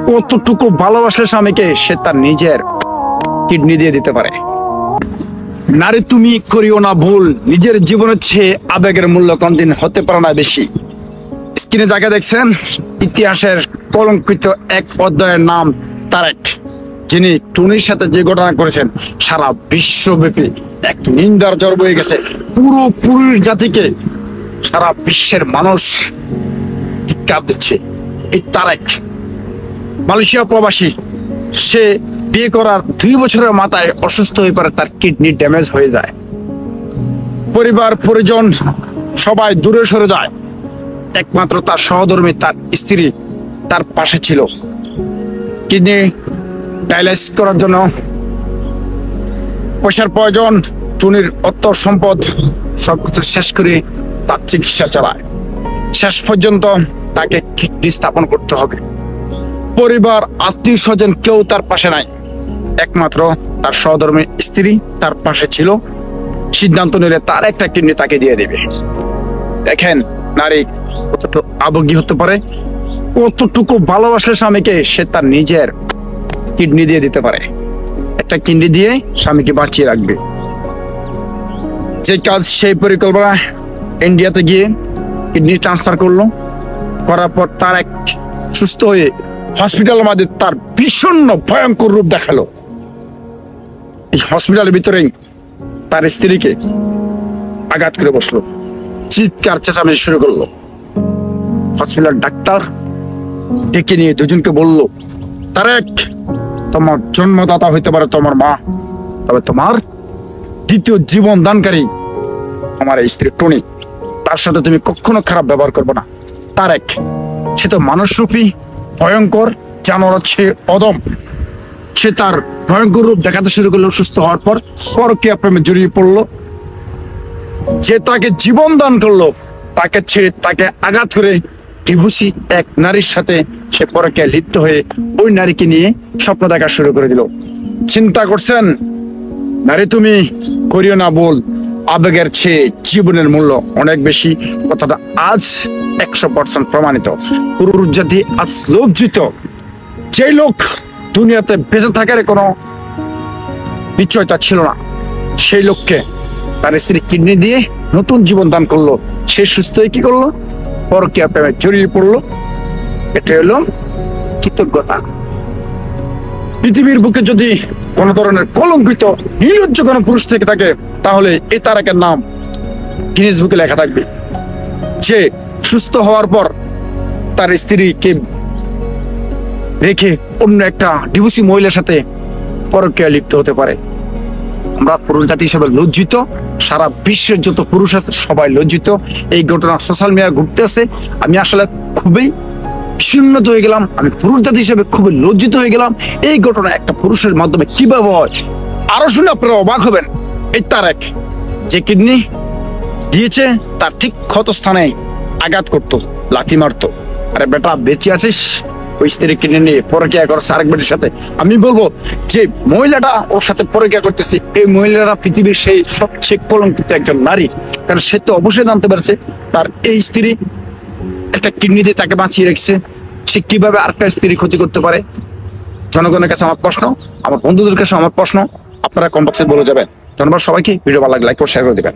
কতটুকু ভালোবাসলে স্বামীকে সে তার নিজের কিডনি দিয়ে দিতে পারে। নারী তুমি করিও না ভুল, নিজের জীবনের চেয়ে আবেগের মূল্য কোনদিন হতে পারে না বেশি। স্ক্রিনে যাকে দেখছেন ইতিহাসের কলঙ্কিত এক অধ্যায়ের নাম তারেক, যিনি টুনির সাথে যে ঘটনা করেছেন সারা বিশ্বব্যাপী এক নিন্দার ঝড় বয়ে গেছে। পুরো পুরুষ জাতিকে সারা বিশ্বের মানুষ ধিক্কার দিচ্ছে। এই তারেক মালয়েশিয়া প্রবাসী, সে বিয়ে করার 2 বছরের মাথায় অসুস্থ হয়ে পড়ে, তার কিডনি ড্যামেজ হয়ে যায়। পরিবার পরিজন সবাই দূরে সরে যায়, একমাত্র তার সহধর্মী তার স্ত্রী তার পাশে ছিল। কিডনি ডায়ালাইসিস করার জন্য পয়সার প্রয়োজন, টুনির অর্থ সম্পদ সবকিছু শেষ করে তার চিকিৎসা চালায়। শেষ পর্যন্ত তাকে কিডনি স্থাপন করতে হবে। পরিবার আত্মীয় স্বজন কেউ তার পাশে নাই, একমাত্র তার সহধর্মী স্ত্রী তার পাশে ছিল। সিদ্ধান্ত নিলে তার একটা কিডনি তাকে দিয়ে দেবে। দেখেন নারী কতটুকু আবেগী হতে পারে, কতটুকু ভালোবাসলে স্বামীকে সে তার নিজের কিডনি দিয়ে দিতে পারে। একটা কিডনি দিয়ে স্বামীকে বাঁচিয়ে রাখবে। যে কাজ সেই পরিকল্পনা ইন্ডিয়াতে গিয়ে কিডনি ট্রান্সফার করলো, করার পর তার এক সুস্থ হয়ে হসপিটালের মধ্যে তার ভীষণ ভয়ঙ্কর রূপ দেখালো। এই হসপিটালের ভিতরেই তার স্ত্রীকে আঘাত করে বসলো, চিৎকার চেঁচামেচি শুরু করলো। হসপিটাল ডাক্তার ডেকে নিয়ে দুজনকে বলল, তারেক, তোমার জন্মদাতা হইতে পারে তোমার মা, তবে তোমার দ্বিতীয় জীবন দানকারী আমার স্ত্রী টুনি, তার সাথে তুমি কখনো খারাপ ব্যবহার করবে না। তারেক সে তো মানুষরূপী ভয়ঙ্কর জানোয়ার, হচ্ছে অদম। সে তার ভয়ঙ্কর রূপ দেখাতে শুরু করলো। সুস্থ হওয়ার পর পরকীয়া প্রেমে জড়িয়ে পড়লো। যে তাকে জীবন দান করলো তাকে ছেড়ে তাকে আঘাত করে ডিভোর্সি এক নারীর সাথে সে পরকীয়া লিপ্ত হয়ে ওই নারীকে নিয়ে স্বপ্ন দেখা শুরু করে দিল। চিন্তা করছেন? নারী তুমি করিও না ভুল, আবেগের চেয়ে জীবনের মূল্য অনেক বেশি। কথাটা আজ 100% প্রমাণিত। পুরুষ জাতি আজ লজ্জিত। যে লোক দুনিয়াতে বেঁচে থাকার কোনো নিশ্চয়তা ছিল না, সেই লোককে তার স্ত্রী কিডনি দিয়ে নতুন জীবন দান করলো। সে সুস্থ হয়ে কি করলো? পরকীয়া প্রেমে জড়িয়ে পড়লো। এটা হলো কৃতজ্ঞতা। পৃথিবীর বুকে যদি কোন ধরনের কলঙ্কিত নির্লজ্জ কোন পুরুষ থেকে থাকে, তাহলে এই তারেকের নাম গিনেস বুকে লেখা থাকবে। যে সুস্থ হওয়ার পর তার স্ত্রীকে রেখে অন্য একটা ডিভোর্সি মহিলার সাথে পরকীয়া লিপ্ত হতে পারে। আমরা পুরুষ জাতি হিসেবে লজ্জিত। সারা বিশ্বের যত পুরুষ আছে সবাই লজ্জিত। এই ঘটনা সোশ্যাল মিডিয়া ঘুরতে আছে। আমি আসলে খুবই বিস্মিত হয়ে গেলাম। আমি পুরুষ জাতি হিসেবে খুবই লজ্জিত হয়ে গেলাম। এই ঘটনা একটা পুরুষের মাধ্যমে কিভাবে হয়, আরো শুনে আপনারা অবাক হবেন। এই তারেক যে কিডনি দিয়েছে তার ঠিক ক্ষতস্থানে আঘাত করতো, লাথি মারতো। আরে বেটা, বেঁচে আছিস? ওই স্ত্রী কিডনি নিয়ে পরকীয়া করছে আরেক বেটির সাথে। আমি বলবো যে মহিলাটা ওর সাথে পরকীয়া করতেছে, এই মহিলাটা পৃথিবীর সেই সবচেয়ে কলঙ্কিত একজন নারী। কারণ সে তো অবশ্যই জানতে পারছে তার এই স্ত্রী একটা কিডনি দিয়ে তাকে বাঁচিয়ে রেখেছে, সে কিভাবে আরেকটা স্ত্রী ক্ষতি করতে পারে। জনগণের কাছে আমার প্রশ্ন, আমার বন্ধুদের কাছে আমার প্রশ্ন, আপনারা কমেন্ট বক্সে বলে যাবেন। ধন্যবাদ সবাইকে। ভিডিও ভালো লাগলে লাইক ও শেয়ার করে দেবেন।